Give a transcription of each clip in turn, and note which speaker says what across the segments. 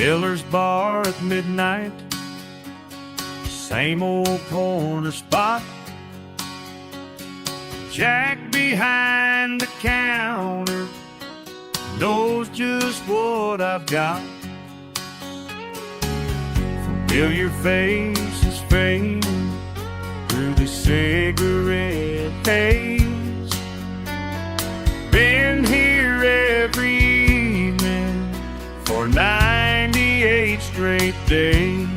Speaker 1: Miller's bar at midnight, same old corner spot. Jack behind the counter knows just what I've got. Familiar faces fade through the cigarette haze. Been here every evening for 98 straight days.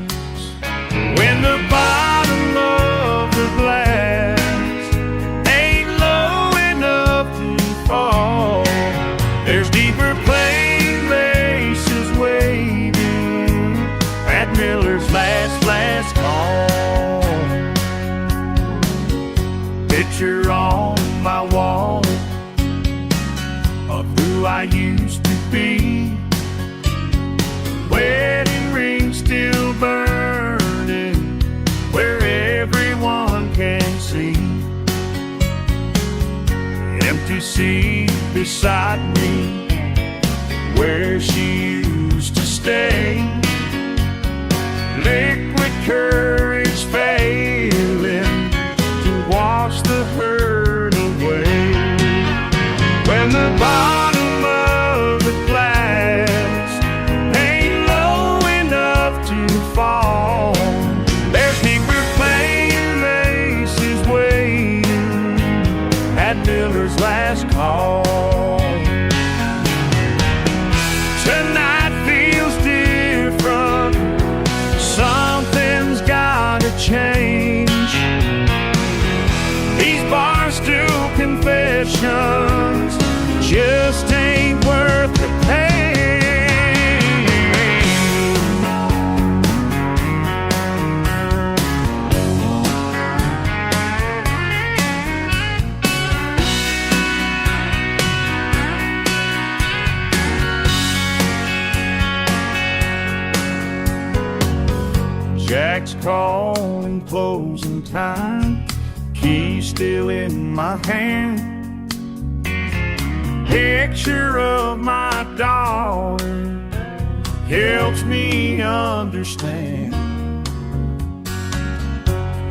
Speaker 1: When the bottom of the glass ain't low enough to fall, there's deeper places waiting at Miller's last call. Picture on my wall of who I used to be. Wedding ring still burning where everyone can see. Empty seat beside me where she used to stay. Liquid courage failing to wash the hurt away. When the bottom of the glass ain't low enough to fall, there's deeper places waiting at Miller's last call. Tonight feels different, something's gotta change. These barstool confessions just ain't worth the pain. Jack's calling closing time, key still in my hand. Picture of my daughter helps me understand.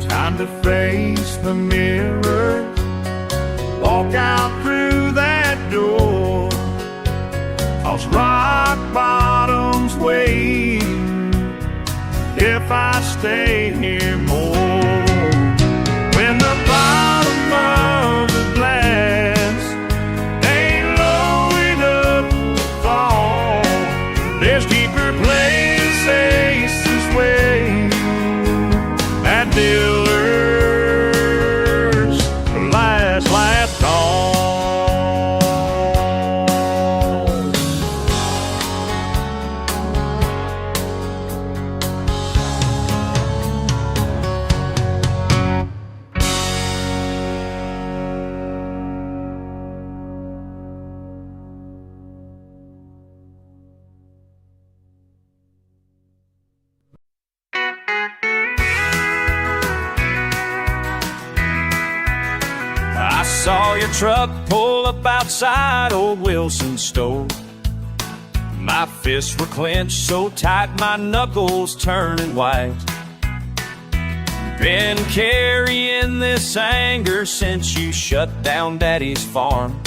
Speaker 1: Time to face the mirror, walk out through that door, 'cause rock bottom's waiting if I stay here more. When the bottom of the glass ain't low enough to fall, there's deeper places waiting at Miller's last call. I saw your truck pull up outside old Wilson's store. My fists were clenched so tight my knuckles turning white. Been carrying this anger since you shut down Daddy's farm.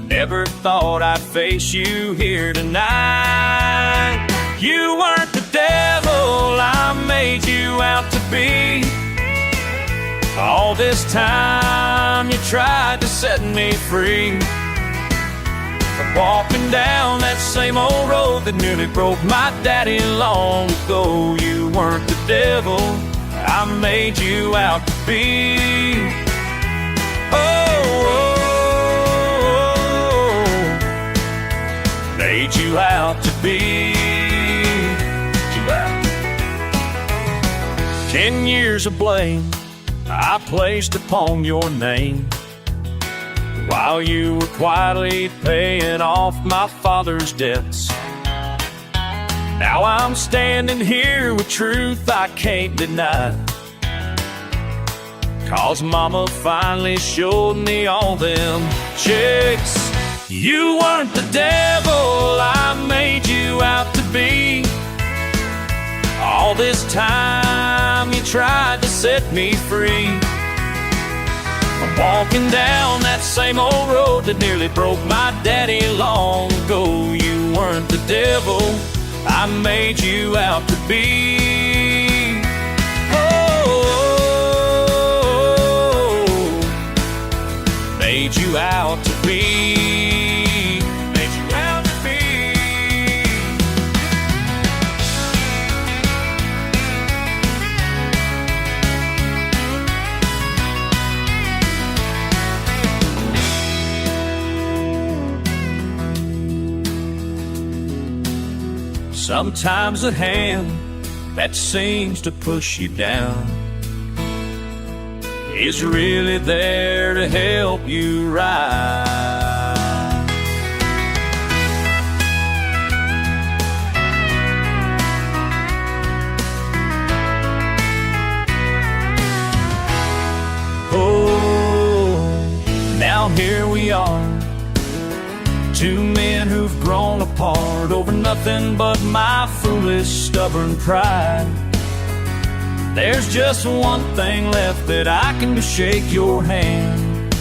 Speaker 1: Never thought I'd face you here tonight. You weren't the devil I made you out to be. All this time you tried to set me free. From walking down that same old road that nearly broke my daddy long ago. You weren't the devil I made you out to be. Made you out to be. 10 years of blame I placed upon your name, while you were quietly paying off my father's debts. Now I'm standing here with truth I can't deny, 'cause Mama finally showed me all them checks. You weren't the devil I made you out to be. All this time you tried to set me free. I'm walking down that same old road that nearly broke my daddy long ago. You weren't the devil I made you out to be. Oh, made you out to be. Made you out to be. Sometimes the hand that seems to push you down is really there to help you rise. Oh, now here we are, two men who've grown apart over nothing but my foolish, stubborn pride. There's just one thing left that I can do: shake your hand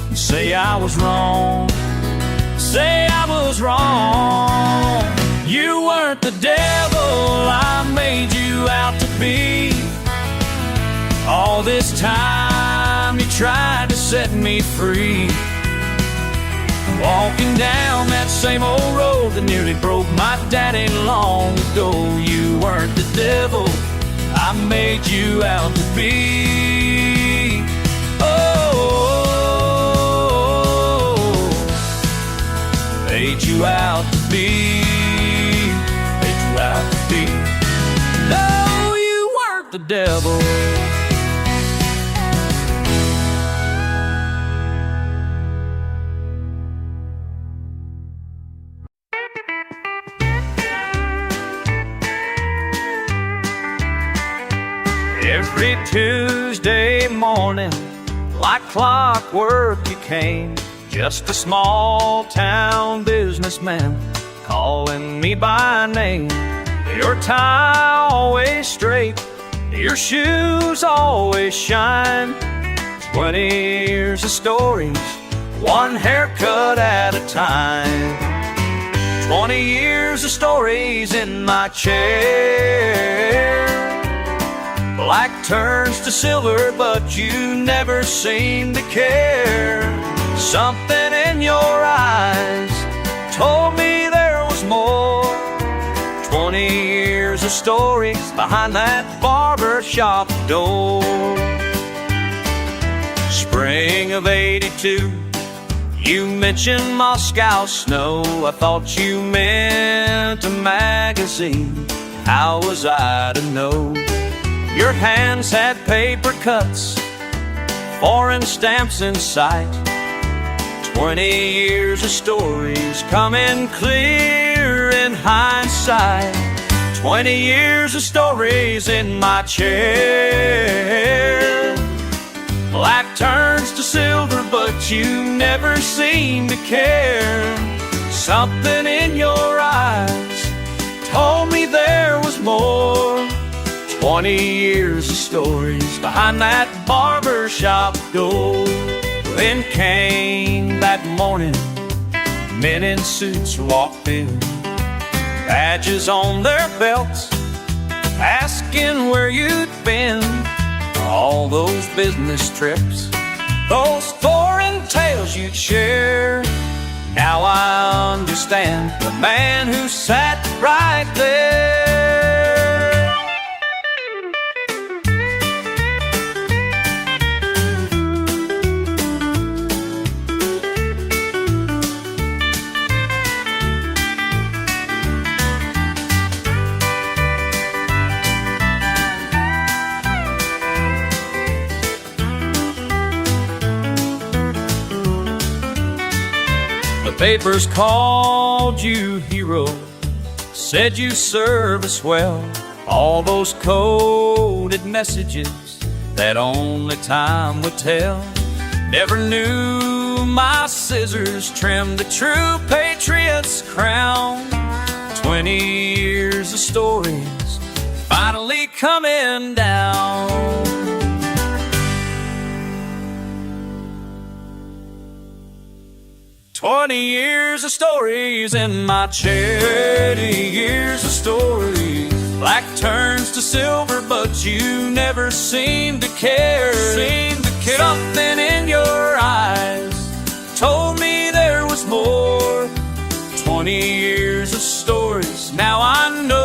Speaker 1: and say I was wrong. Say I was wrong. You weren't the devil I made you out to be. All this time you tried to set me free. Walking down that same old road that nearly broke my daddy long ago. You weren't the devil I made you out to be. Oh, made you out to be. Made you out to be. No, you weren't the devil. Every Tuesday morning, like clockwork you came, just a small town businessman calling me by name. Your tie always straight, your shoes always shine. 20 years of stories, one haircut at a time. 20 years of stories in my chair. Black turns to silver, but you never seem to care. Something in your eyes told me there was more. 20 years of stories behind that barber shop door. Spring of '82, you mentioned Moscow snow. I thought you meant a magazine. How was I to know? Your hands had paper cuts, foreign stamps in sight. 20 years of stories coming clear in hindsight. 20 years of stories in my chair. Black turns to silver, but you never seem to care. Something in your eyes told me there was more. 20 years of stories behind that barber shop door. Then came that morning, men in suits walked in, badges on their belts, asking where you'd been. All those business trips, those foreign tales you'd share. Now I understand the man who sat right there. The papers called you hero, said you serve us well. All those coded messages that only time would tell. Never knew my scissors trimmed a true patriot's crown. 20 years of stories finally coming down. 20 years of stories in my chair. 20 years of stories. Black turns to silver, but you never seem to care. Something in your eyes told me there was more. 20 years of stories, now I know.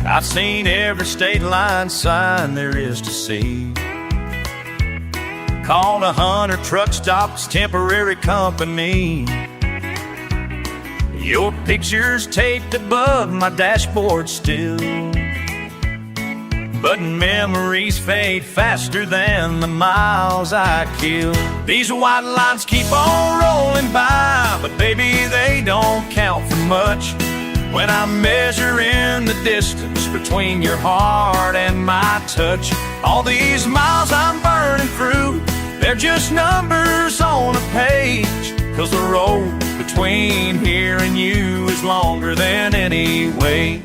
Speaker 1: I've seen every state line sign there is to see. Called 100 truck stops temporary company. Your picture's taped above my dashboard still, but memories fade faster than the miles I kill. These white lines keep on rolling by, but baby, they don't count for much when I'm measuring the distance between your heart and my touch. All these miles I'm burning through, they're just numbers on a page, 'cause the road between here and you is longer than any way.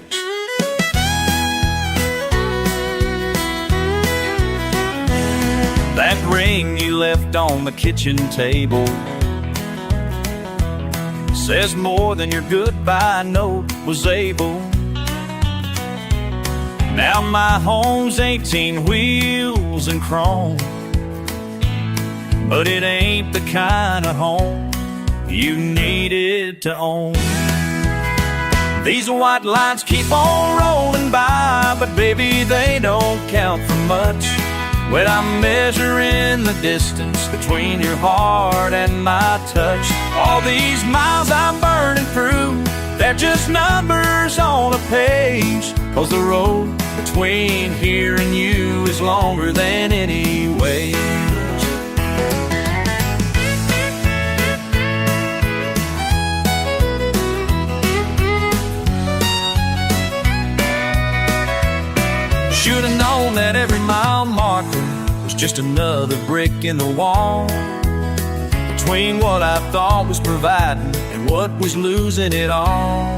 Speaker 1: That ring you left on the kitchen table says more than your goodbye note was able. Now my home's 18 wheels and chrome, but it ain't the kind of home you needed to own. These white lines keep on rolling by, but baby, they don't count for much when I'm measuring the distance between your heart and my touch. All these miles I'm burning through, they're just numbers on a page, 'cause the road between here and you is longer than any way. Should've known that every mile marker was just another brick in the wall, between what I thought was providing and what was losing it all.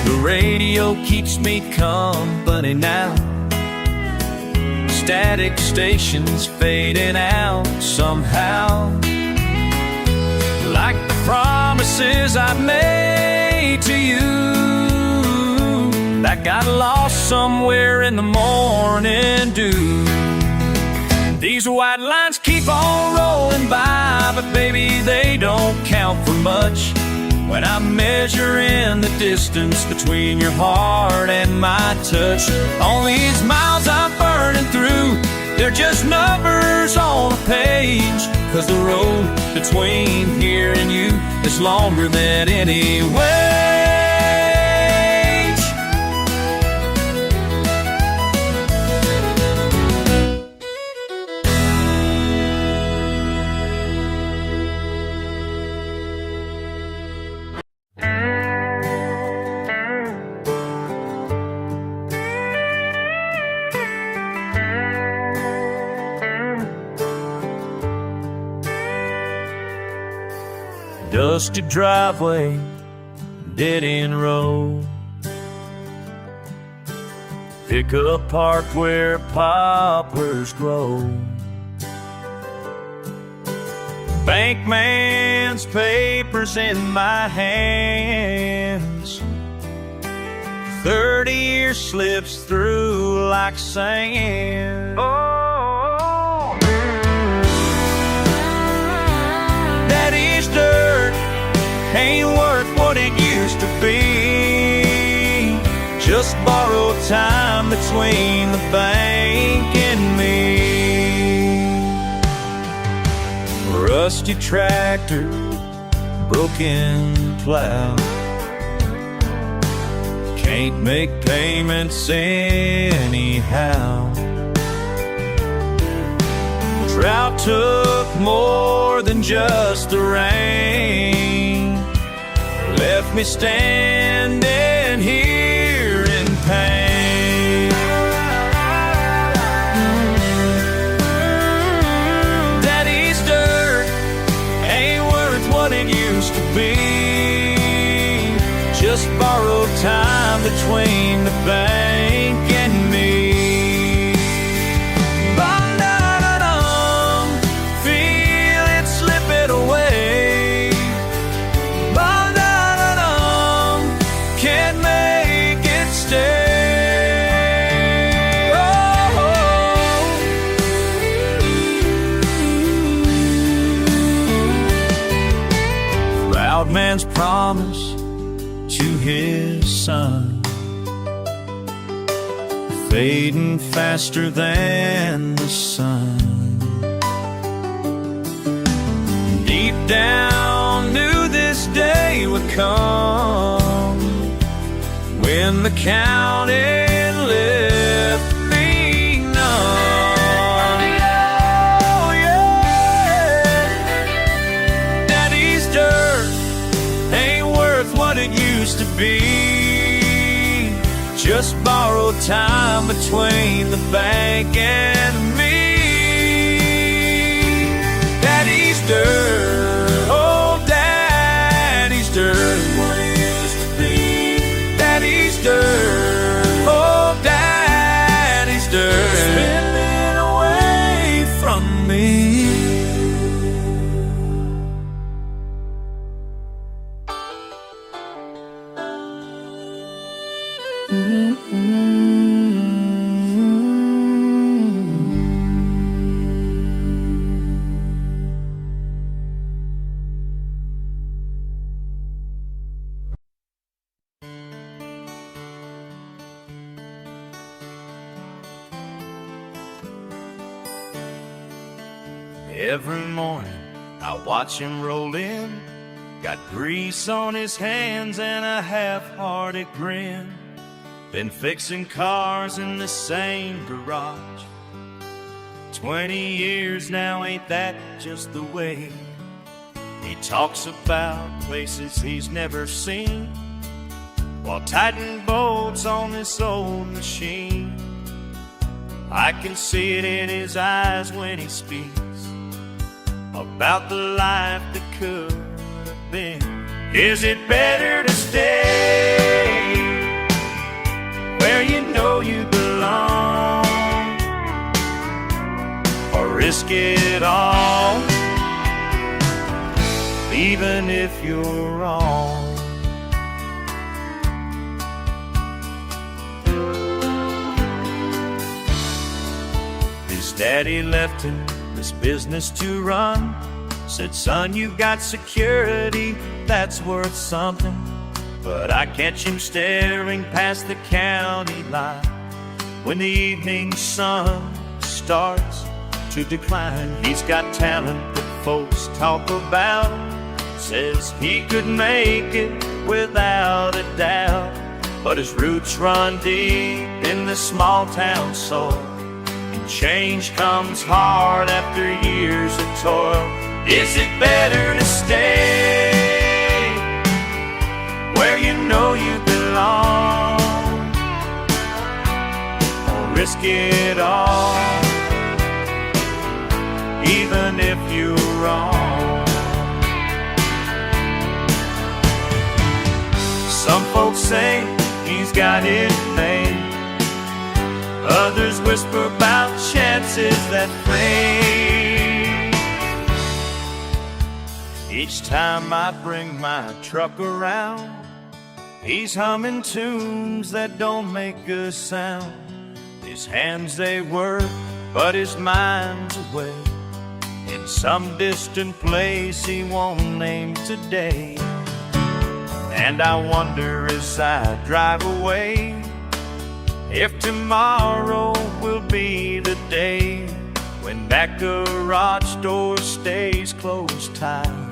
Speaker 1: The radio keeps me company now. Static stations fading out somehow, like the promises I made to you that got lost somewhere in the morning dew. These white lines keep on rolling by, but baby, they don't count for much when I'm measuring the distance between your heart and my touch. All these miles I'm burning through, they're just numbers on a page, 'cause the road between here and you is longer than any way. Dusty driveway, dead-end road, pickup park where poplars grow. Bank man's papers in my hands, 30 years slips through like sand. Oh, Daddy's dirt ain't worth what it used to be, just borrowed time between the bank and me. Rusty tractor, broken plow, can't make payments anyhow. Drought took more than just the rain, left me standing here in pain. Daddy's dirt ain't worth what it used to be. Just borrowed time between the bank and me. Ba-da-da-dum, feel it slipping away. Ba-da-da-dum, can't make it stay. Oh. Proud man's promise to his son, fading faster than the sun. Deep down knew this day would come when the counting left me none. Oh yeah, Daddy's dirt ain't worth what it used to be. Just borrowed time between the bank and me. Daddy's dirt, oh Daddy's dirt, what it used to be. Daddy's dirt, oh Daddy's dirt, spinning away from me. Every morning I watch him roll in, got grease on his hands and a half-hearted grin. Been fixing cars in the same garage 20 years now, ain't that just the way? He talks about places he's never seen while tightening bolts on this old machine. I can see it in his eyes when he speaks about the life that could have been. Is it better to stay where you know you belong, or risk it all, even if you're wrong? His daddy left him this business to run. Said, son, you've got security, that's worth something. But I catch him staring past the county line when the evening sun starts to decline. He's got talent that folks talk about, says he could make it without a doubt. But his roots run deep in the small town soul, and change comes hard after years of toil. Is it better to stay where you know you belong, or risk it all, even if you're wrong? Some folks say he's got it made, others whisper about chances that fade. Each time I bring my truck around, he's humming tunes that don't make a sound. His hands, they work, but his mind's away in some distant place he won't name today. And I wonder as I drive away if tomorrow will be the day when that garage door stays closed tight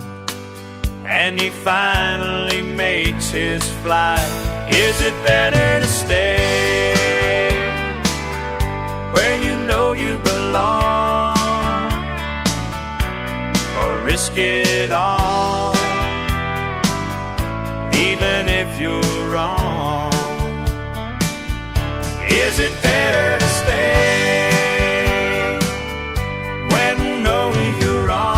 Speaker 1: and he finally makes his flight. Is it better to stay where you know you belong, or risk it all, you're wrong. Is it better to stay when you know you're wrong?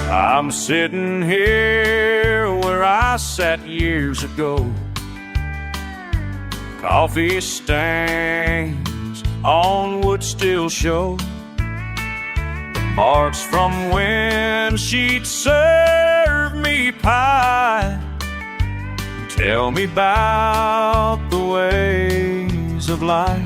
Speaker 1: I'm sitting here where I sat years ago. Coffee stains on wood still show the marks from when she'd serve me pie. Tell me about the ways of life.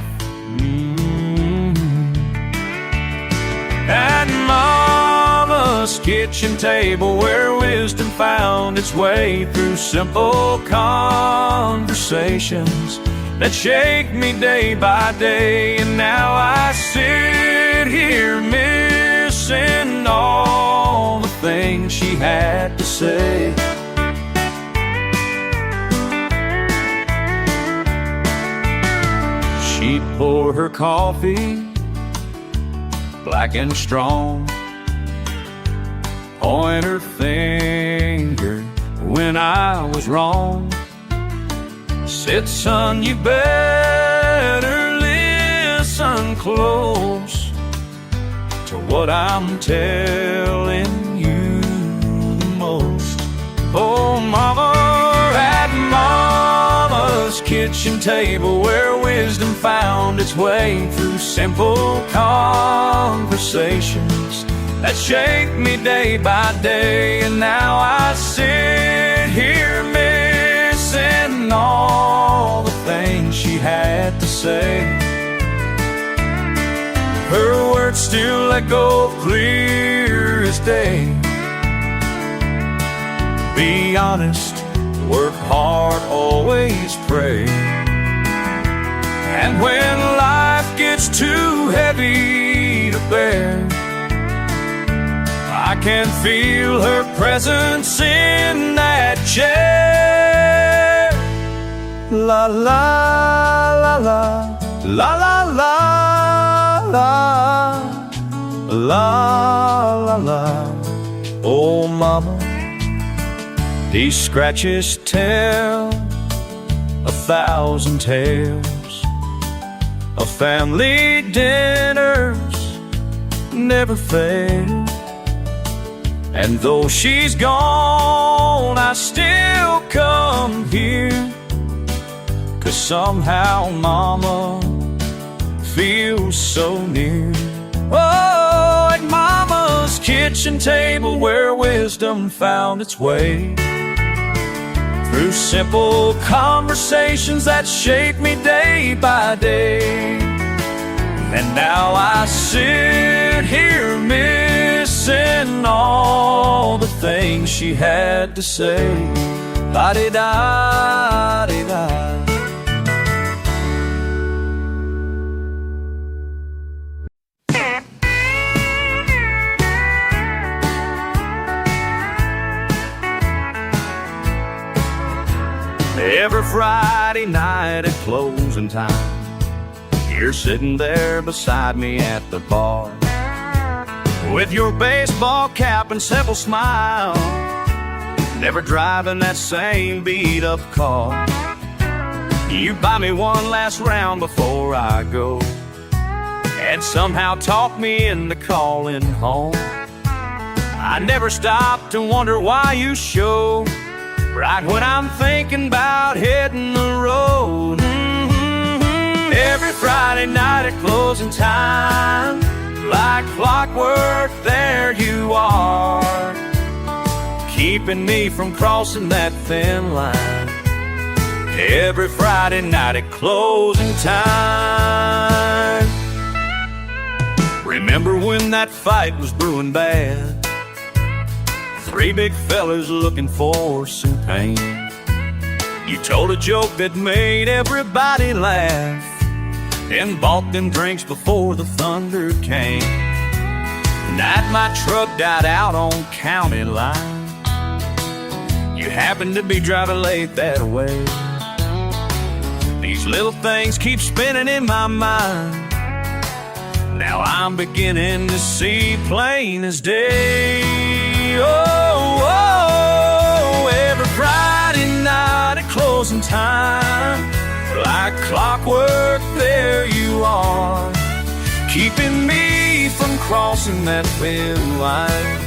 Speaker 1: At Mama's kitchen table, where wisdom found its way through simple conversations that shake me day by day. And now I sit here missing all the things she had to say. She'd pour her coffee black and strong, point her finger when I was wrong. Said, son, you better listen close to what I'm telling you the most. Oh, mama, at Mama's kitchen table, where wisdom found its way through simple conversations that shake me day by day. And now I sit here missing all the things she had to say. Her words still echo clear as day. Be honest, work hard, always pray. And when life gets too heavy to bear, I can feel her presence in that chair. La la la la, la la la la, la la la. Oh, mama, these scratches tell 1,000 tales of family dinners never fail. And though she's gone, I still come here, 'cause somehow mama feels so near. Oh, at Mama's kitchen table, where wisdom found its way through simple conversations that shape me day by day. And now I sit here missing all the things she had to say. La-di-da-di-da. Every Friday night at closing time, you're sitting there beside me at the bar, with your baseball cap and simple smile, never driving that same beat-up car. You buy me one last round before I go, and somehow talk me into calling home. I never stop to wonder why you show right when I'm thinking about hitting the road. Every Friday night at closing time, like clockwork, there you are, keeping me from crossing that thin line. Every Friday night at closing time. Remember when that fight was brewing bad? 3 big fellas looking for some pain. You told a joke that made everybody laugh, and bought them drinks before the thunder came. Night my truck died out on county line. You happened to be driving late that way. These little things keep spinning in my mind. Now I'm beginning to see plain as day. Oh, oh, every Friday night at closing time, like clockwork there you are, keeping me from crossing that thin line.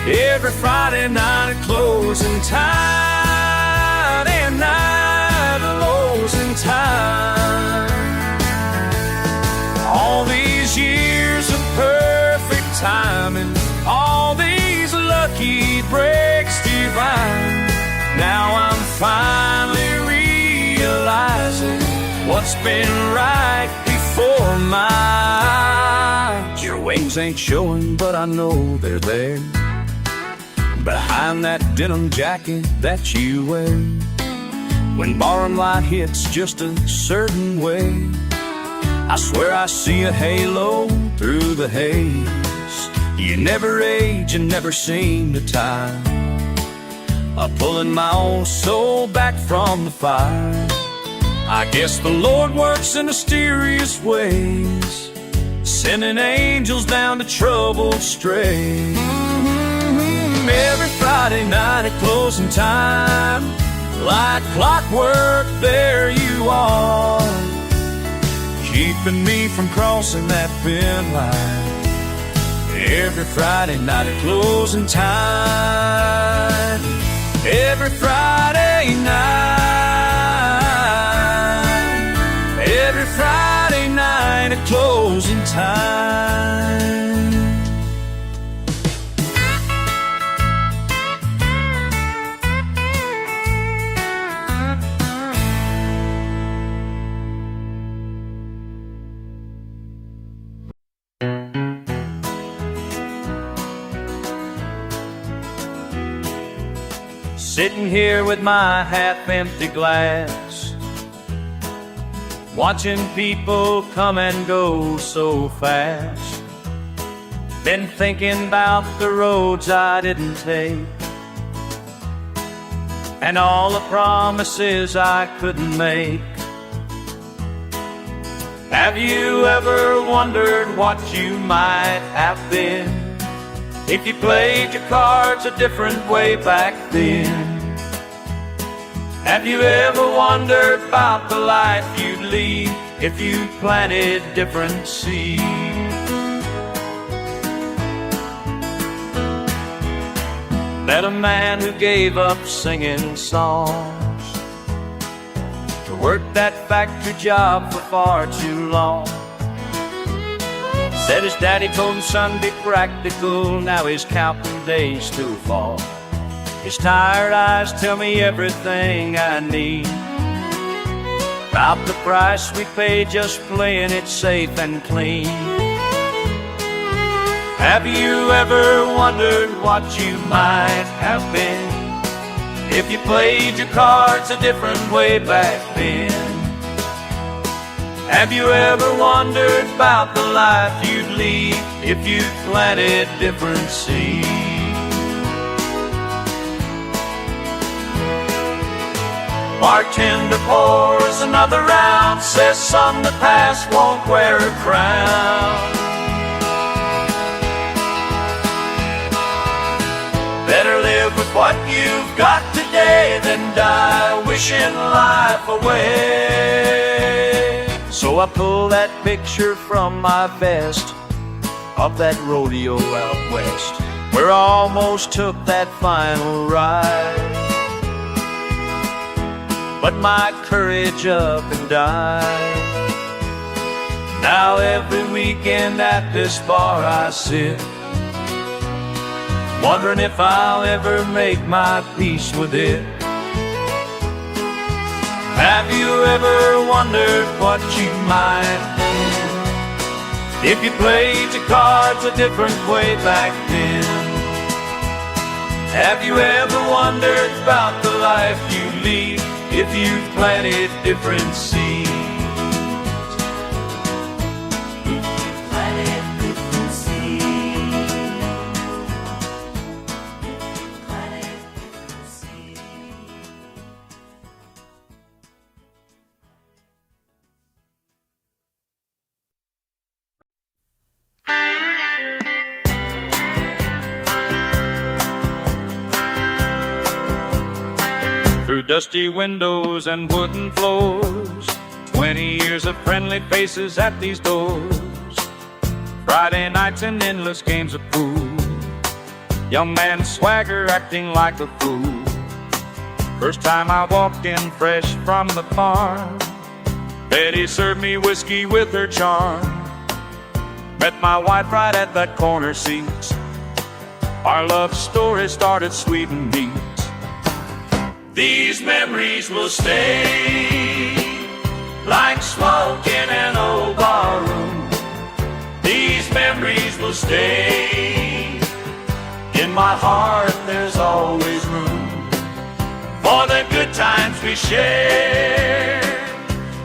Speaker 1: Every Friday night at closing time, and night at closing time. All these years of perfect timing, all these lucky breaks divine. Now I'm finally realizing what's been right before my eyes. Your wings ain't showing, but I know they're there, behind that denim jacket that you wear. When barn light hits just a certain way, I swear I see a halo through the haze. You never age and never seem to tire, pulling my own soul back from the fire. I guess the Lord works in mysterious ways, sending angels down to troubled strays. Every Friday night at closing time, like clockwork there you are, keeping me from crossing that thin line. Every Friday night at closing time, every Friday night, every Friday night at closing time. Sitting here with my half-empty glass, watching people come and go so fast. Been thinking about the roads I didn't take, and all the promises I couldn't make. Have you ever wondered what you might have been if you played your cards a different way back then? Have you ever wondered about the life you'd lead if you planted different seeds? Met a man who gave up singing songs to work that factory job for far too long. Said his daddy told him, son, be practical, now he's counting days to fall. His tired eyes tell me everything I need about the price we pay just playing it safe and clean. Have you ever wondered what you might have been if you played your cards a different way back then? Have you ever wondered about the life you'd lead if you planted different seeds? Bartender pours another round, says, son, the past won't wear a crown. Better live with what you've got today than die wishing life away. So I pull that picture from my vest of that rodeo out west, where I almost took that final ride, but my courage up and died. Now every weekend at this bar I sit, wondering if I'll ever make my peace with it. Have you ever wondered what you might do if you played your cards a different way back then? Have you ever wondered about the life you lead if you planted different seeds? If you planted different seeds. through dusty windows and wooden floors. 20 years of friendly faces at these doors. Friday nights and endless games of pool. Young man swagger acting like a fool. First time I walked in fresh from the farm, Betty served me whiskey with her charm. Met my wife right at that corner seat. Our love story started sweet and neat. These memories will stay like smoke in an old barroom. These memories will stay. In my heart there's always room for the good times we shared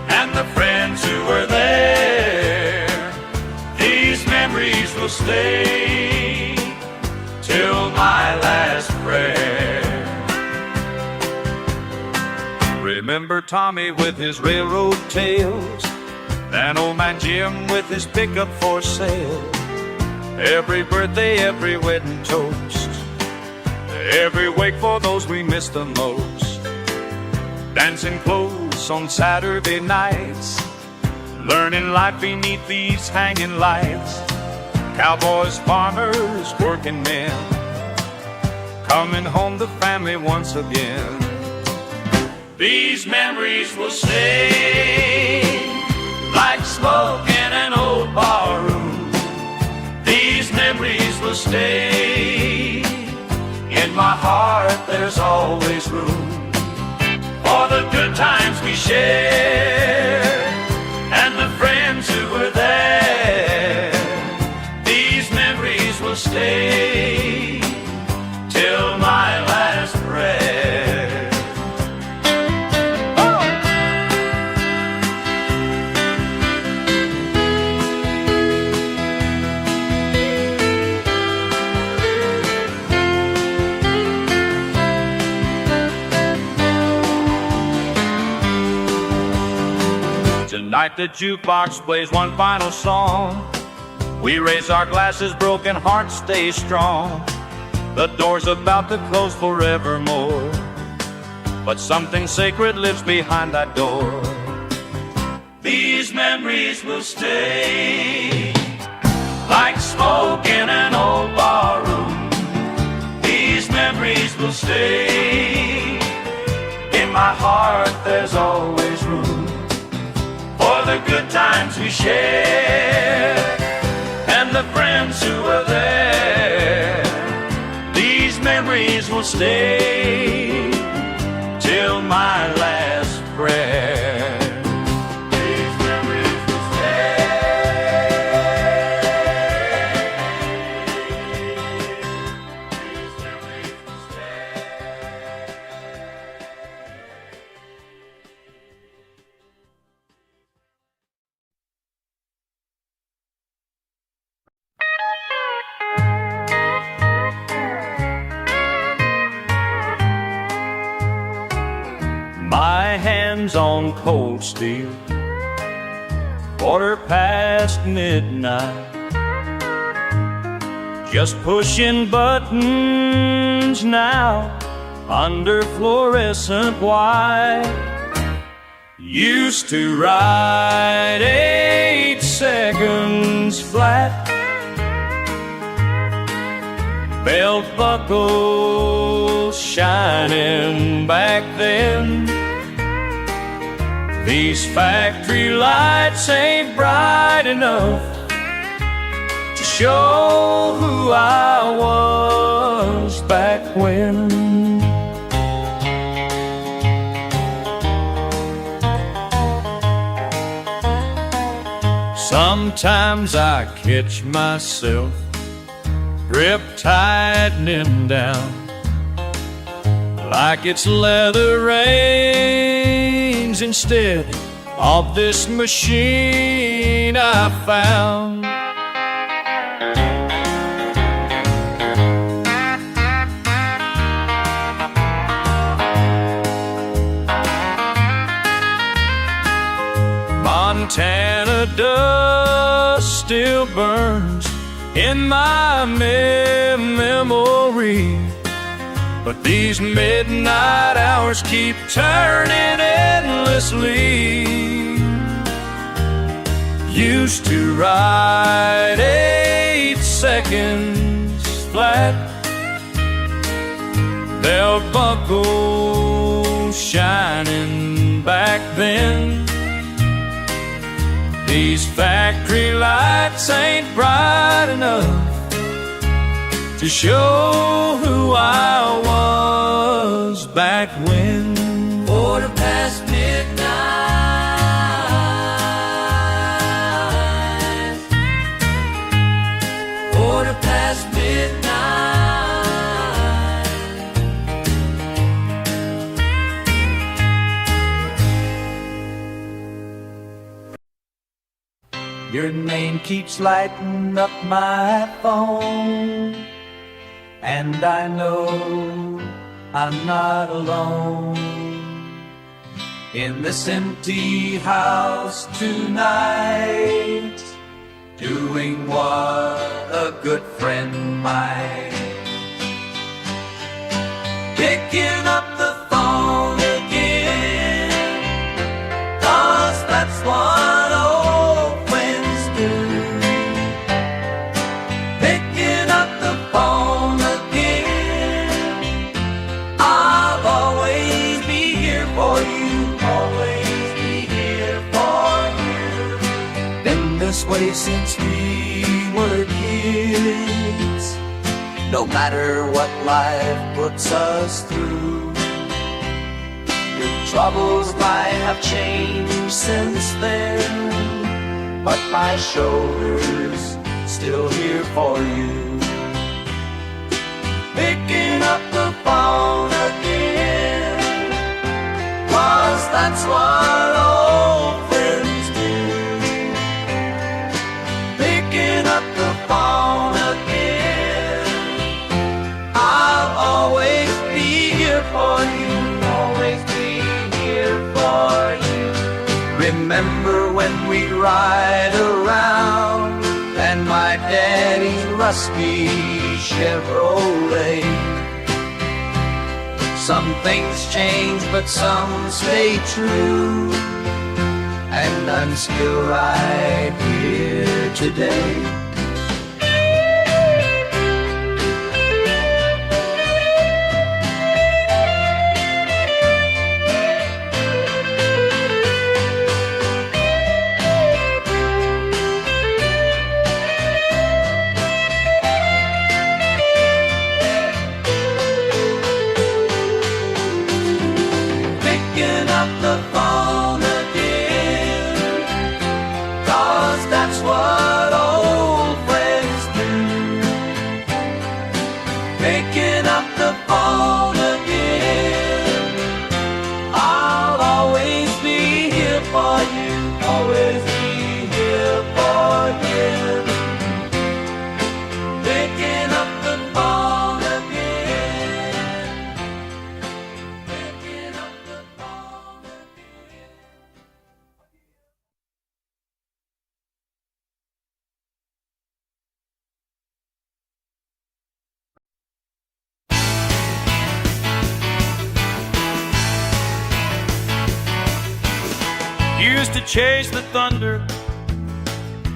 Speaker 1: and the friends who were there. These memories will stay till my last prayer. Remember Tommy with his railroad tales, and old man Jim with his pickup for sale. Every birthday, every wedding toast, every wake for those we miss the most. Dancing close on Saturday nights, learning life beneath these hanging lights. Cowboys, farmers, working men, coming home to family once again. These memories will stay like smoke in an old barroom. These memories will stay. In my heart there's always room for the good times we shared and the friends who were there. These memories will stay till my last breath. Tonight the jukebox plays one final song. We raise our glasses, broken hearts stay strong. The door's about to close forevermore, but something sacred lives behind that door. These memories will stay like smoke in an old barroom. These memories will stay. In my heart there's always room for the good times we shared and the friends who were there. These memories will stay till my last breath. These memories will My hands on cold steel, midnight, just pushing buttons now under fluorescent white. Used to ride 8 seconds flat, belt buckles shining back then. These factory lights ain't bright enough to show who I was back when. Sometimes I catch myself grip-tightening down like it's leather reins instead of this machine I found. Montana dust still burns in my memory. But these midnight hours keep turning endlessly. Used to ride 8 seconds flat, belt buckle shining back then. These factory lights ain't bright enough to show who I was back when.
Speaker 2: 4:15 midnight, 4:15 midnight.
Speaker 1: Your name keeps lighting up my phone, and I know I'm not alone in this empty house tonight, doing what a good friend might. Picking up the phone again, 'cause that's what old friends do. Picking up the phone again, I'll always be here for you, always be here for you. Been this way since we were kids, no matter what life puts us through. Your troubles might have changed since then, but my shoulder's still here for you. Picking up the phone again, 'cause that's what old friends do. Picking up the phone again, I'll always be here for you, always be here for you. Remember when we'd ride around and my daddy's rusty Chevrolet. Some things change, but some stay true, and I'm still right here today. Picking up the phone again, 'cause that's what old friends do. Picking up the phone again, I'll always be here for you, always be here for you. Picking up the phone again, picking up the phone again. Used to chase the thunder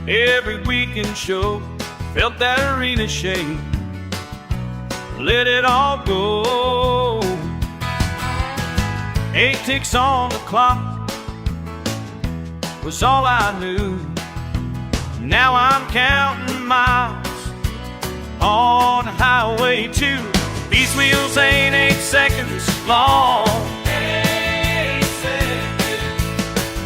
Speaker 1: every weekend show, felt that arena shake, let it all go. 8 ticks on the clock was all I knew. Now I'm counting miles on Highway 2. These wheels ain't 8 seconds long,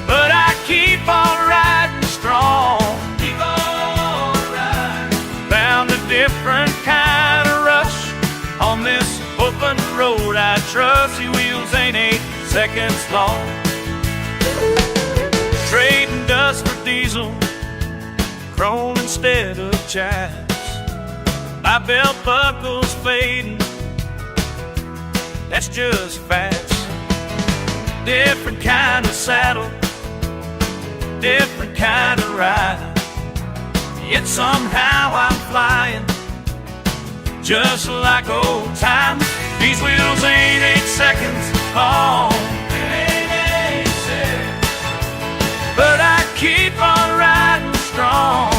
Speaker 1: but I keep on riding strong. Keep on riding. Found a different kind of rush on this open road I trust. Your wheels ain't 8 seconds long. Trading dust for diesel, chrome instead of chassis. My belt buckle's fading, that's just fast. Different kind of saddle, different kind of ride, yet somehow I'm flying just like old times. These wheels ain't 8 seconds long, but I keep on riding strong.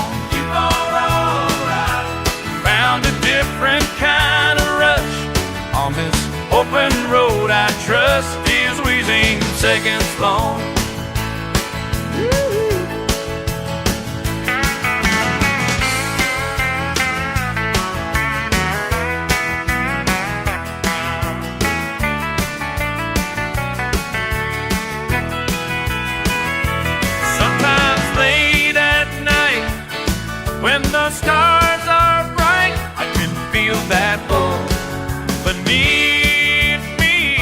Speaker 1: Found a different kind of rush on this open road I trust. These wheels ain't seconds long. When the stars are bright, I can feel that pull beneath me.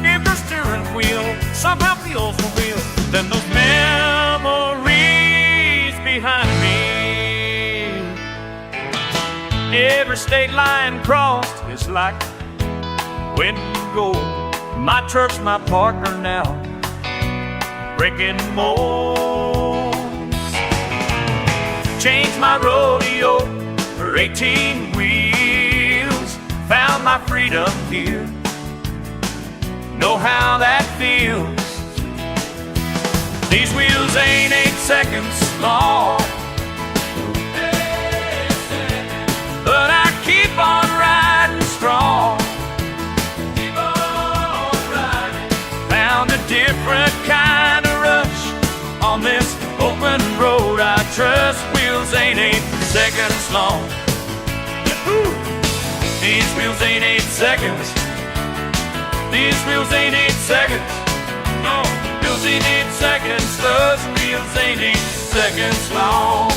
Speaker 1: If the steering wheel somehow feels so real, then those memories behind me. Every state line crossed is like when you go. My truck's my partner now, breaking molds. Changed my rodeo for 18 wheels. Found my freedom here. Know how that feels. These wheels ain't 8 seconds long, but I keep on riding strong. Found a different kind of rush on this open road I trust. Wheels ain't 8 seconds long. These wheels ain't 8 seconds. These wheels ain't 8 seconds. No, wheels ain't 8 seconds. Those wheels ain't 8 seconds long.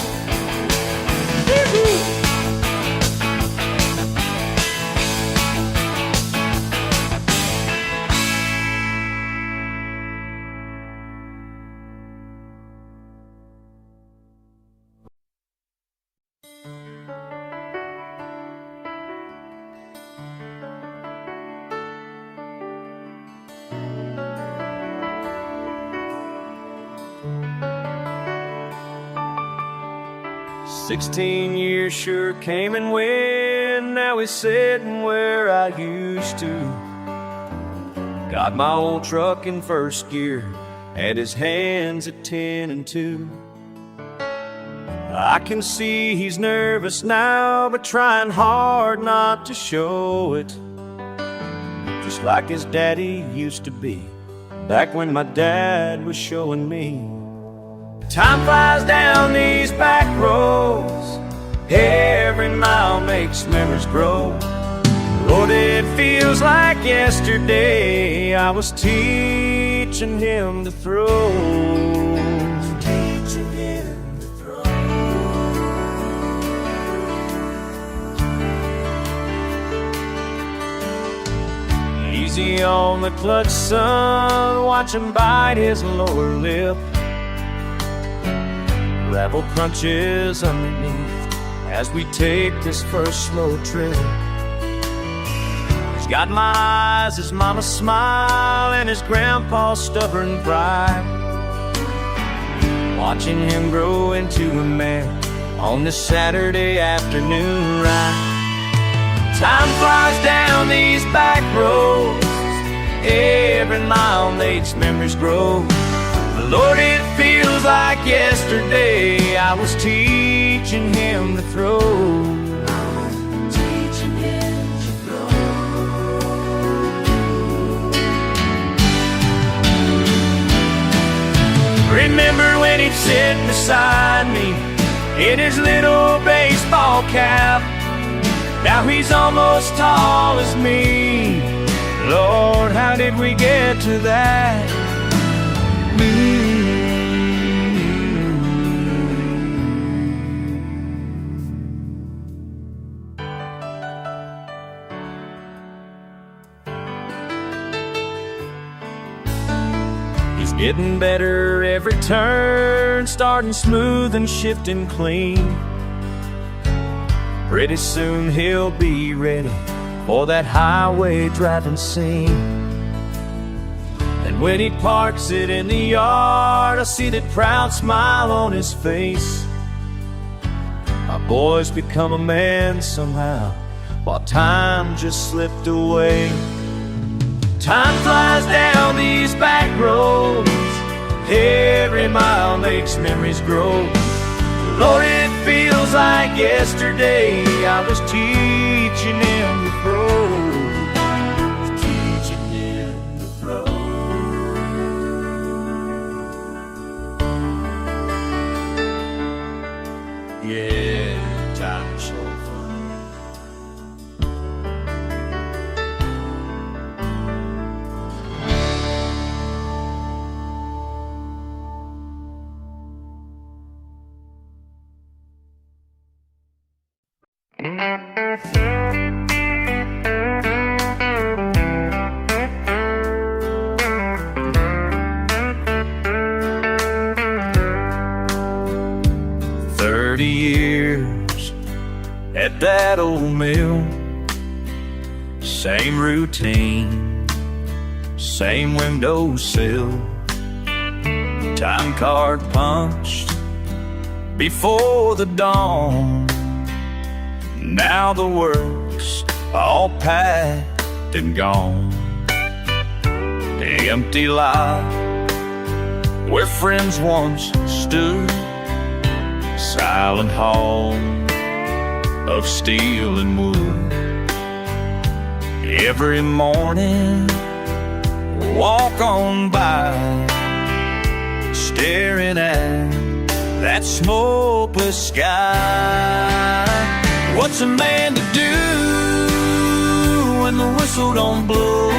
Speaker 1: "16 years sure came and went. Now he's sitting where I used to. Got my old truck in first gear, had his hands at 10 and 2. I can see he's nervous now, but trying hard not to show it. Just like his daddy used to be, back when my dad was showing me. Time flies down these back roads. Every mile makes memories grow. Lord, it feels like yesterday I was teaching him to throw. Teaching him to throw. Easy on the clutch, son. Watch him bite his lower lip. Gravel crunches underneath as we take this first slow trip. He's got my eyes, his mama's smile, and his grandpa's stubborn pride. Watching him grow into a man on this Saturday afternoon ride. Time flies down these back roads. Every mile makes memories grow. But Lord, it feels like yesterday I was teaching him to throw. Teaching him to throw. Remember when he'd sit beside me in his little baseball cap. Now he's almost tall as me. Lord, how did we get to that? He's getting better every turn, starting smooth and shifting clean. Pretty soon he'll be ready for that highway driving scene. And when he parks it in the yard, I see that proud smile on his face. My boy's become a man somehow, while time just slipped away. Time flies down these back roads, every mile makes memories grow. Lord, it feels like yesterday I was teaching in the pros, teaching in the pros. Yeah, time is so fun. Years at that old mill, same routine, same windowsill, time card punched before the dawn. Now the work's all packed and gone. The empty lot where friends once stood, silent hall of steel and wood. Every morning walk on by, staring at that smokeless sky. What's a man to do when the whistle don't blow?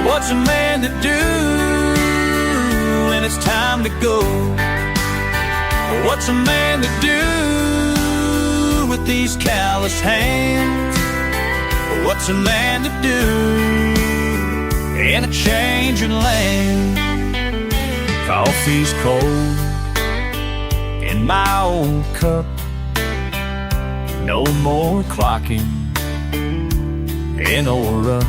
Speaker 1: What's a man to do when it's time to go? What's a man to do with these callous hands? What's a man to do in a changing land? Coffee's cold in my old cup, no more clocking in or up.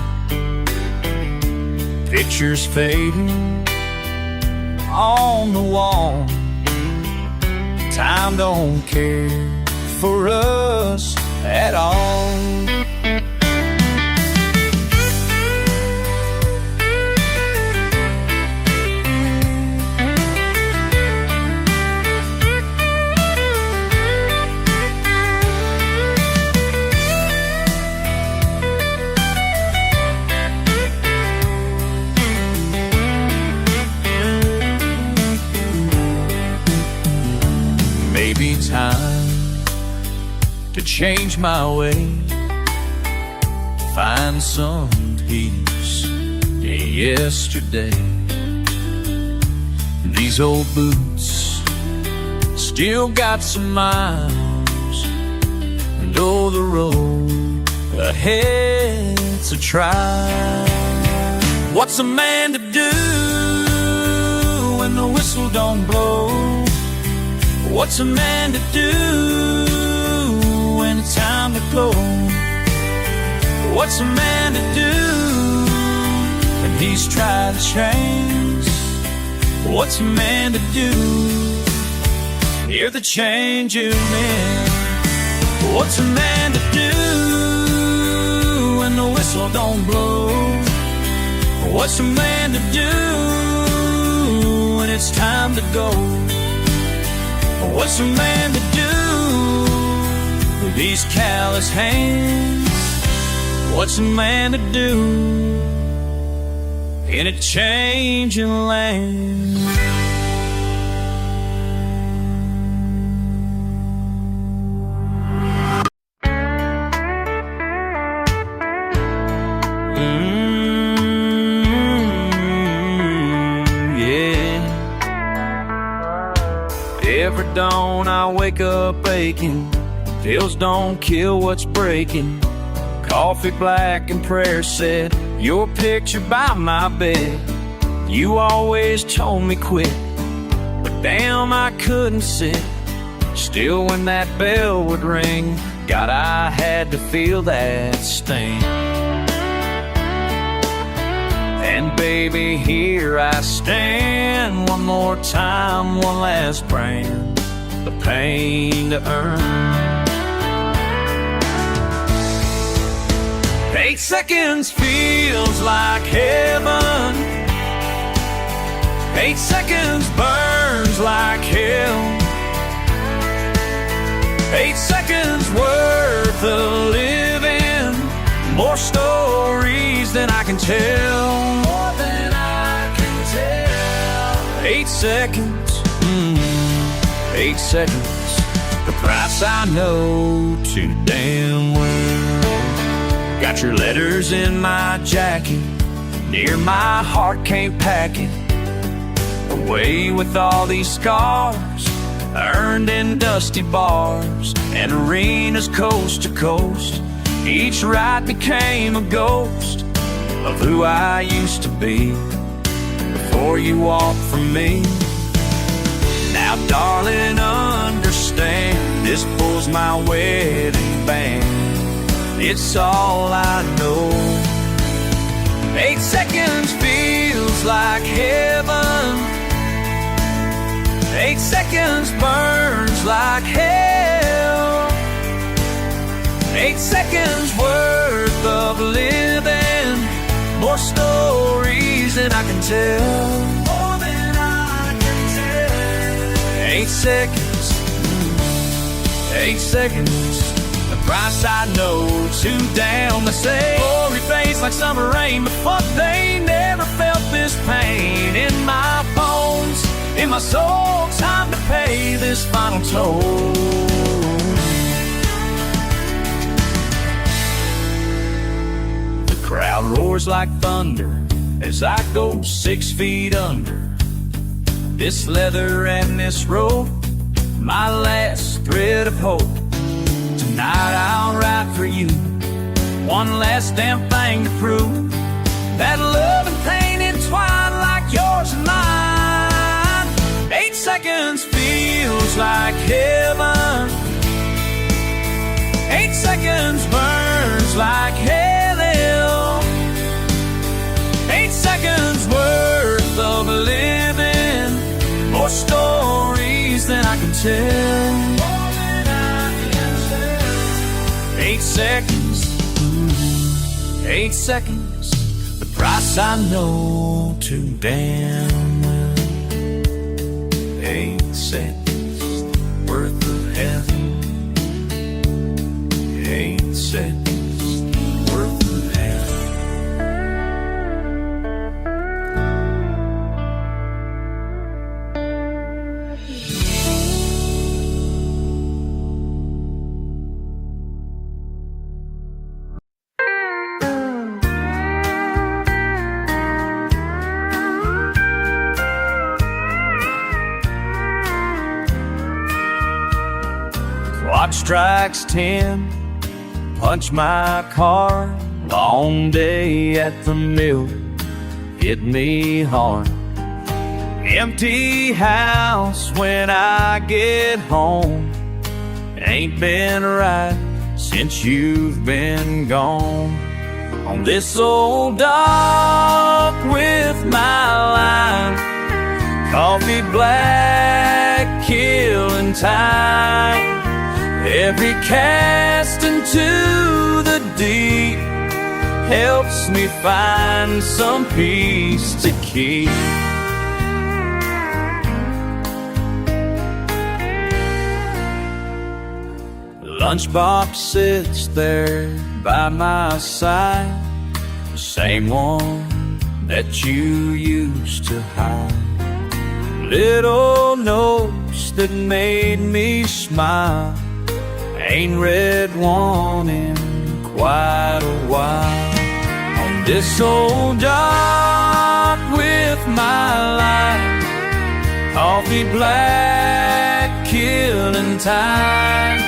Speaker 1: Pictures fading on the wall, time don't care for us at all. Maybe time to change my way, find some peace in yesterday. These old boots still got some miles, and oh, the road ahead's a trial. What's a man to do when the whistle don't blow? What's a man to do when it's time to go? What's a man to do when he's tried to change? What's a man to do? Hear the change in men. What's a man to do when the whistle don't blow? What's a man to do when it's time to go? What's a man to do with these callous hands? What's a man to do in a changing land? Every dawn I wake up aching, pills don't kill what's breaking. Coffee black and prayer said, your picture by my bed. You always told me quit, but damn I couldn't sit still when that bell would ring. God, I had to feel that sting. And baby, here I stand one more time, one last brand, the pain to earn. 8 seconds feels like heaven. 8 seconds burns like hell. 8 seconds worth of living. More stories than I can tell. More than I can tell. 8 seconds. 8 seconds. The price I know too damn well. Got your letters in my jacket. Near my heart, can't pack it. Away with all these scars, earned in dusty bars and arenas coast to coast. Each ride became a ghost of who I used to be before you walked from me. Now, darling, understand, this pulls my wedding band. It's all I know. 8 seconds feels like heaven. 8 seconds burns like hell. 8 seconds worth of living. More stories than I can tell. More than I can tell. 8 seconds. 8 seconds. The price I know too damn to say. Glory fades like summer rain, but fuck, they never felt this pain in my bones. In my soul, time to pay this final toll. The crowd roars like thunder as I go 6 feet under. This leather and this rope, my last thread of hope. Tonight I'll write for you one last damn thing to prove. That love and pain entwined like yours and mine. 8 seconds feels like heaven. 8 seconds burns like hell. 8 seconds worth of living. More stories than I can tell. More than I can tell. 8 seconds. 8 seconds. The price I know too damn well. 8 seconds worth of heaven. 8 seconds worth of heaven. Clock strikes 10, punch my card. Long day at the mill hit me hard. Empty house when I get home. Ain't been right since you've been gone. On this old dock with my line, coffee black, killing time. Every cast into the deep helps me find some peace to keep. The lunchbox sits there by my side, the same one that you used to hide. Little notes that made me smile, ain't read one in quite a while. On this old dock with my life, coffee black, killing time.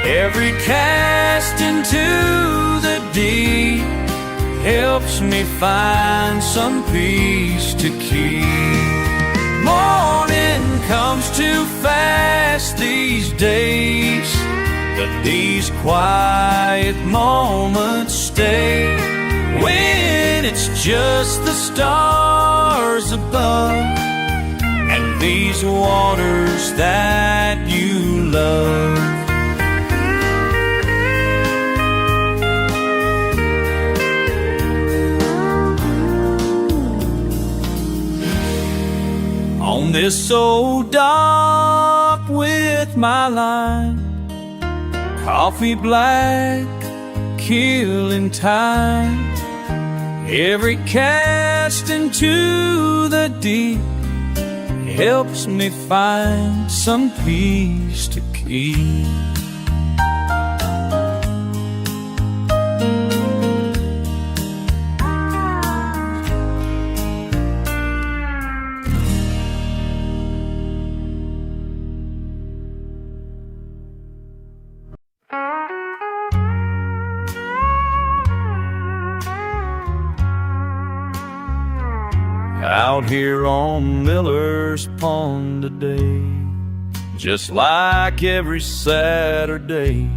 Speaker 1: Every cast into the deep helps me find some peace to keep. Morning comes too fast these days, but these quiet moments stay. When it's just the stars above and these waters that you love. this old dock with my line, coffee black, killing time. Every cast into the deep helps me find some peace to keep. Out here on Miller's Pond today, just like every Saturday,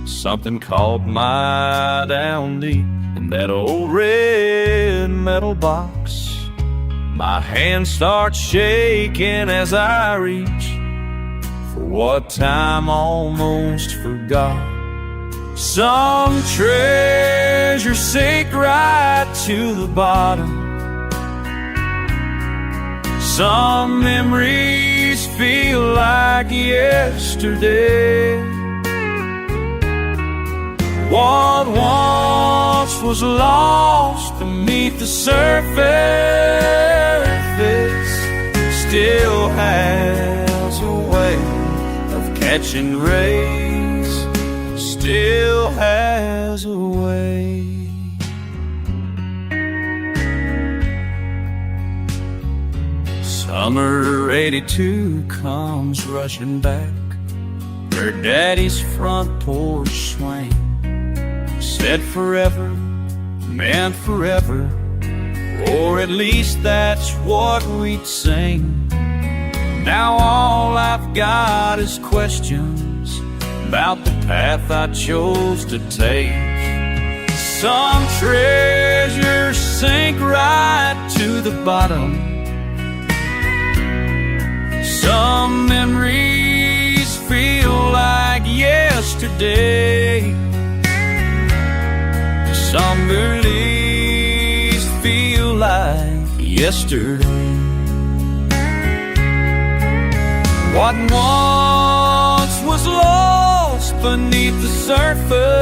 Speaker 1: something caught my eye down deep in that old red metal box. My hand starts shaking as I reach for what time almost forgot. Some treasure sink right to the bottom. Some memories feel like yesterday. What once was lost beneath the surface still has a way of catching rays, still has a way. Summer '82 comes rushing back, her daddy's front porch swing said forever meant forever, or at least that's what we'd sing. Now all I've got is questions about the path I chose to take. Some treasures sink right to the bottom. Some memories feel like yesterday. Some beliefs feel like yesterday. What once was lost beneath the surface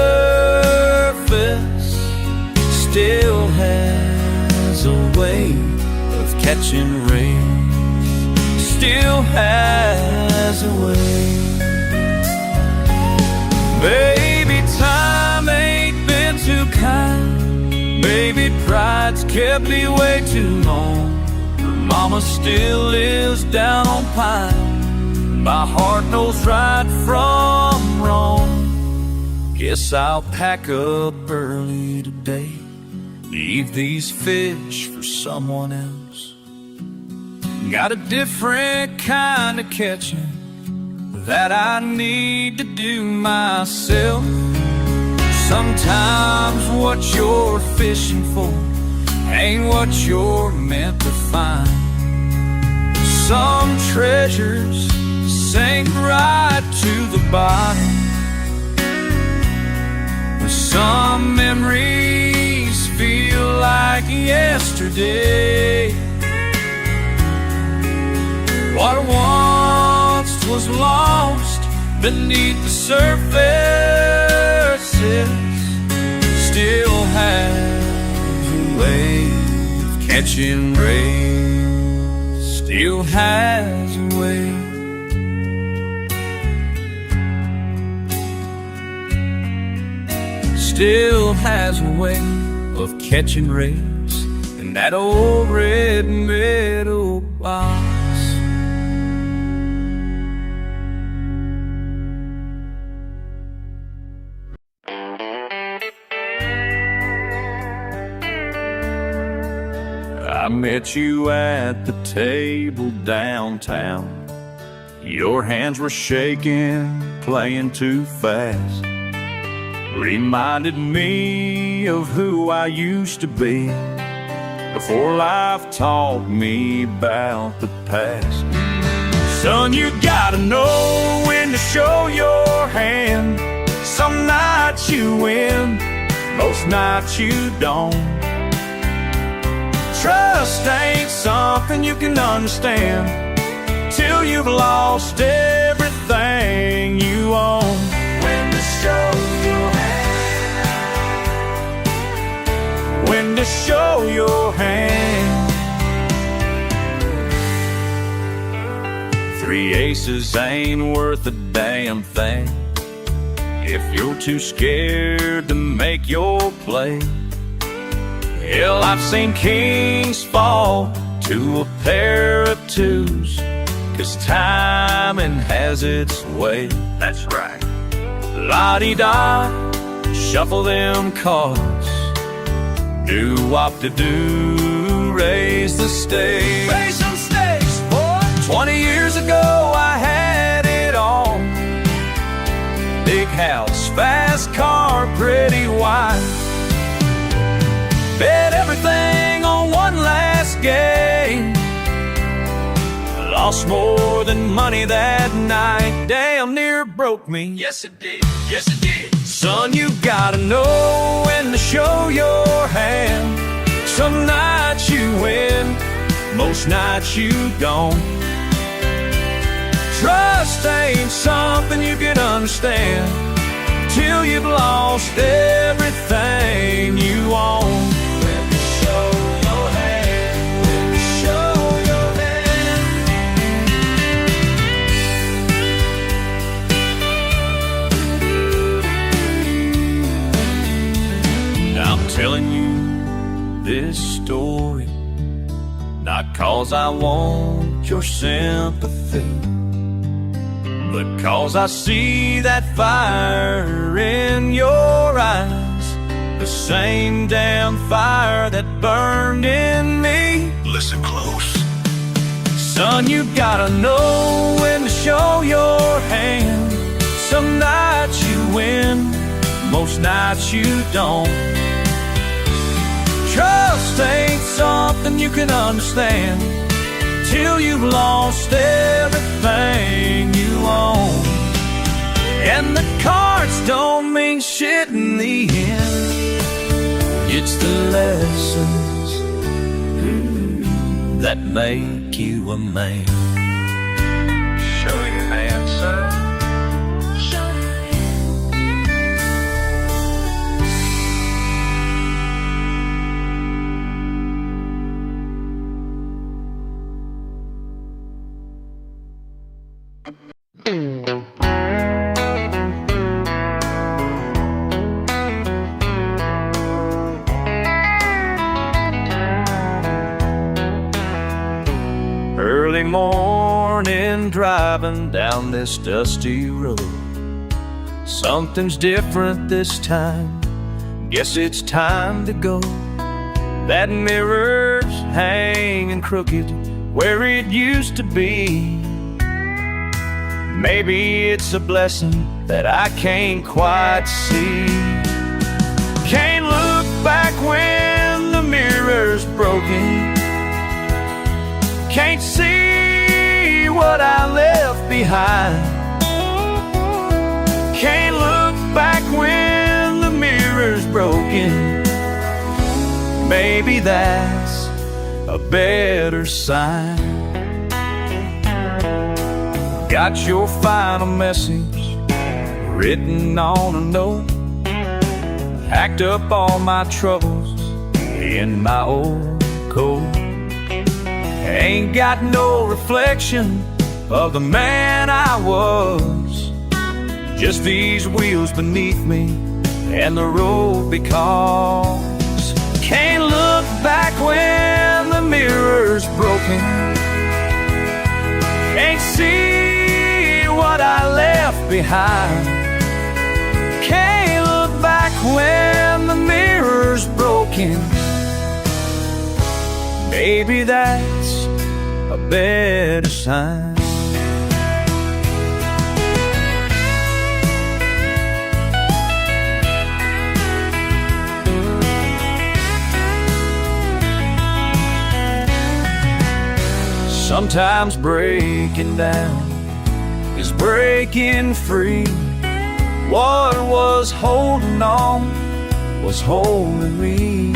Speaker 1: still has a way of catching rain, still has a way. Baby, time ain't been too kind. Baby, pride's kept me way too long. Mama still lives down on Pine. My heart knows right from wrong. Guess I'll pack up early today, leave these fish for someone else. Got a different kind of catching that I need to do myself. Sometimes what you're fishing for ain't what you're meant to find. Some treasures sink right to the bottom. Some memories feel like yesterday. What once was lost beneath the surface still has a way of catching rays, still has a way. Still has a way of catching rays in that old red metal box. I met you at the table downtown. Your hands were shaking, playing too fast. Reminded me of who I used to be before life taught me about the past. Son, you gotta know when to show your hand. Some nights you win, most nights you don't. Trust ain't something something you can understand till you've lost everything you own.
Speaker 2: When to show your hand.
Speaker 1: When to show your hand. 3 aces ain't worth a damn thing if you're too scared to make your play. Hell, I've seen kings fall to a pair of twos, 'cause timing has its way. That's right. La-di-da, shuffle them cards. Do-wop-de-doo, raise the stakes.
Speaker 2: Raise some stakes, boy.
Speaker 1: 20 years ago I had it all. Big house, fast car, pretty wife. Bet everything on one last game. Lost more than money that night. Damn near broke me.
Speaker 2: Yes, it did. Yes, it did.
Speaker 1: Son, you gotta know when to show your hand. Some nights you win, most nights you don't. Trust ain't something you can understand till you've lost everything you own.
Speaker 2: When to show your hand. When to show your hand.
Speaker 1: I'm telling you this story not 'cause I want your sympathy, but 'cause I see that fire in your eyes, the same damn fire that burned in me. Listen close. Son, you gotta know when to show your hand. Some nights you win, most nights you don't. Trust ain't something you can understand till you've lost everything you own. And the cards don't mean shit in the end. It's the lessons that make you a man. Show your hand, son. Show your hand. Early morning, driving down this dusty road. Something's different this time, guess it's time to go. That mirror's hanging crooked where it used to be. Maybe it's a blessing that I can't quite see. Can't look back when the mirror's broken. Can't see what I left behind. Can't look back when the mirror's broken. Maybe that's a better sign. Got your final message written on a note. Packed up all my troubles in my old coat. Ain't got no reflection of the man I was. Just these wheels beneath me and the road because can't look back when the mirror's broken. Can't see what I left behind. Can't look back when the mirror's broken. Maybe that's a better sign. Sometimes breaking down is breaking free. What was holding on was holding me.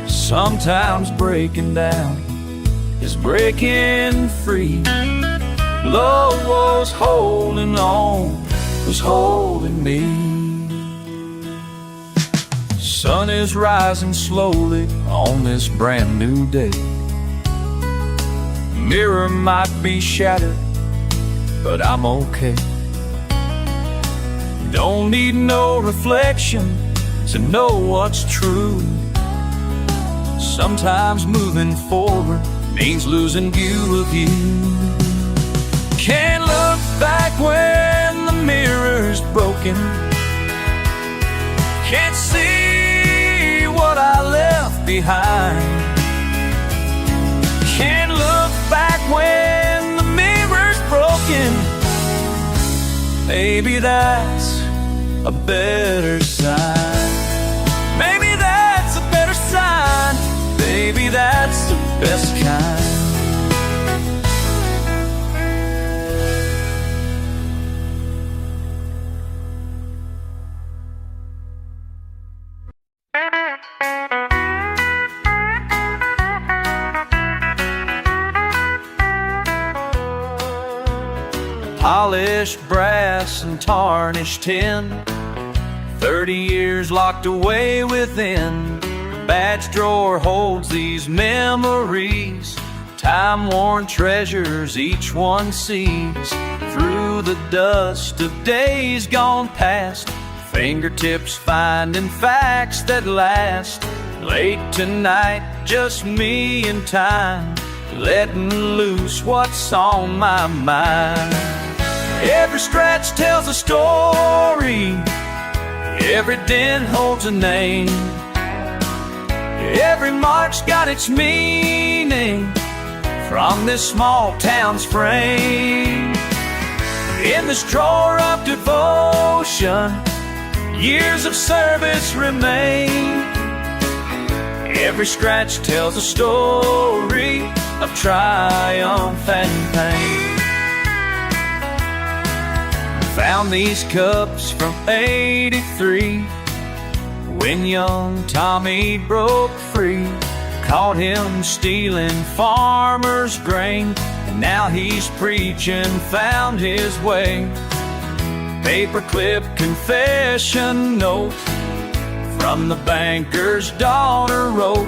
Speaker 1: Sometimes breaking down is breaking free. Love was holding on, was holding me. Sun is rising slowly on this brand new day. Mirror might be shattered, but I'm okay. Don't need no reflection to know what's true. Sometimes moving forward means losing view of you. Can't look back when the mirror's broken. Can't see what I left behind. Can't look back when the mirror's broken. Maybe that's a better sign. Maybe that's a better sign. Maybe that's the best kind. Polished brass and tarnished tin, 30 years locked away within. Badge drawer holds these memories, time-worn treasures each one sees. Through the dust of days gone past, fingertips finding facts that last. Late tonight, just me and time, letting loose what's on my mind. Every scratch tells a story, every dent holds a name. Every mark's got its meaning from this small town's frame. In this drawer of devotion, years of service remain. Every scratch tells a story of triumph and pain. Found these cups from '83 when young Tommy broke free. Caught him stealing farmers' grain, and now he's preaching, found his way. Paperclip confession note from the banker's daughter wrote,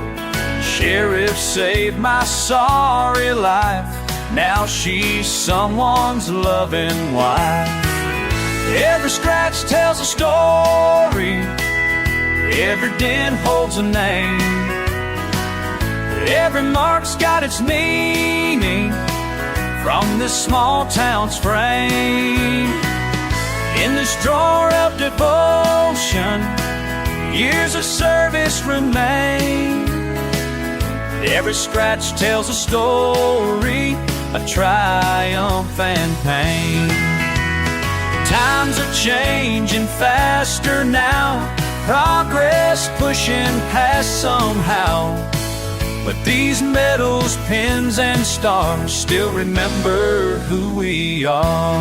Speaker 1: "Sheriff saved my sorry life, now she's someone's loving wife." Every scratch tells a story, every dent holds a name. Every mark's got its meaning from this small town's frame. In this drawer of devotion, years of service remain. Every scratch tells a story of triumph and pain. Times are changing faster now, progress pushing past somehow. But these medals, pins, and stars still remember who we are.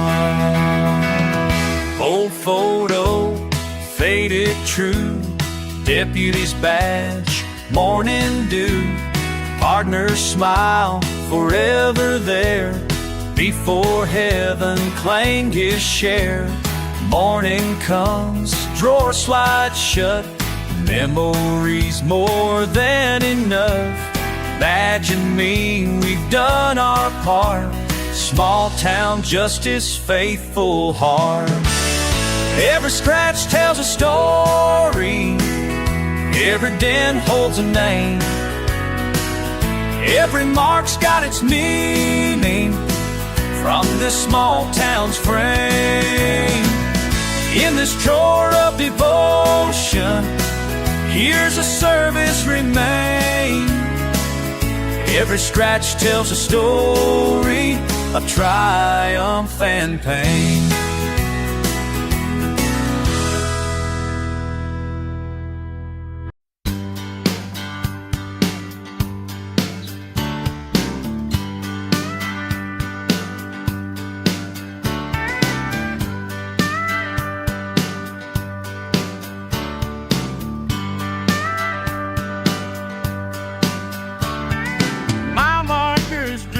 Speaker 1: Old photo, faded true, deputy's badge, morning dew. Partner's smile, forever there, before heaven claimed his share. Morning comes, drawer slides shut, memories more than enough. Badge and me, we've done our part, small town justice, faithful heart. Every scratch tells a story, every dent holds a name. Every mark's got its meaning from this small town's frame. In this drawer of devotion, years of service remain. Every scratch tells a story of triumph and pain.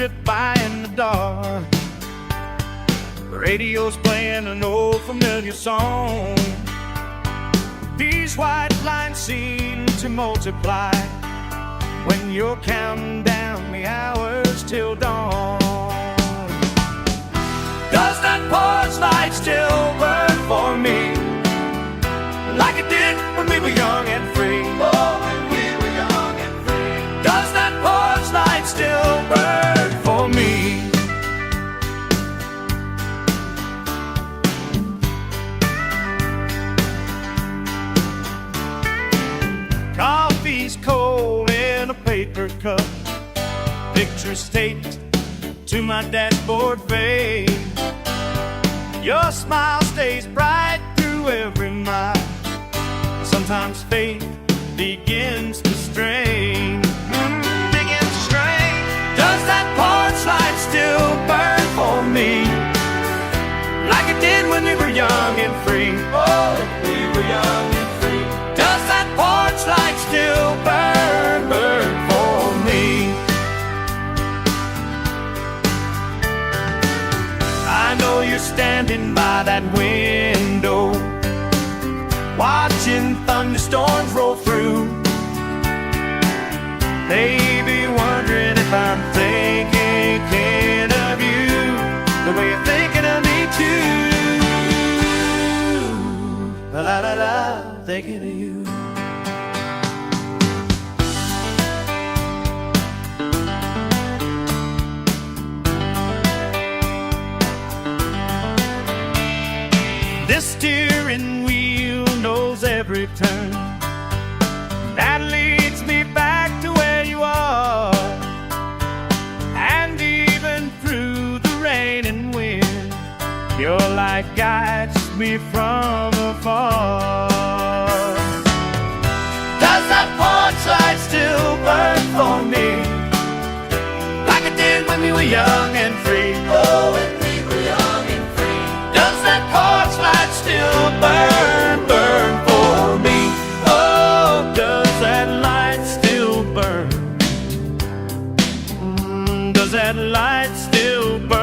Speaker 1: drift by in the dark. The radio's playing an old familiar song. These white lines seem to multiply when you're counting down the hours till dawn. Does that porch light still burn for me, like it did when we were young and free? Oh, when we were young and free. Does that porch light still burn for me? Coffee's cold in a paper cup, pictures taped to my dashboard fade. Your smile stays bright through every mile. Sometimes faith begins to strain. Begins to strain. Does that porch light still burn for me, like it did when we were young and free? Oh, when we were young and free. Does that porch light still burn, burn for me? I know you're standing by that window, watching thunderstorms roll through. Maybe wondering if I'm thinking of you the way you're thinking of me too. La la la la, thinking of you. This steering wheel knows every turn that leads me back to where you are. And even through the rain and wind, your light guides me from afar. Does that porch light still burn for me, like it did when we were young and free? Oh, when we were young and free. Does that porch light still burn, burn for me? Oh, does that light still burn? Does that light still burn?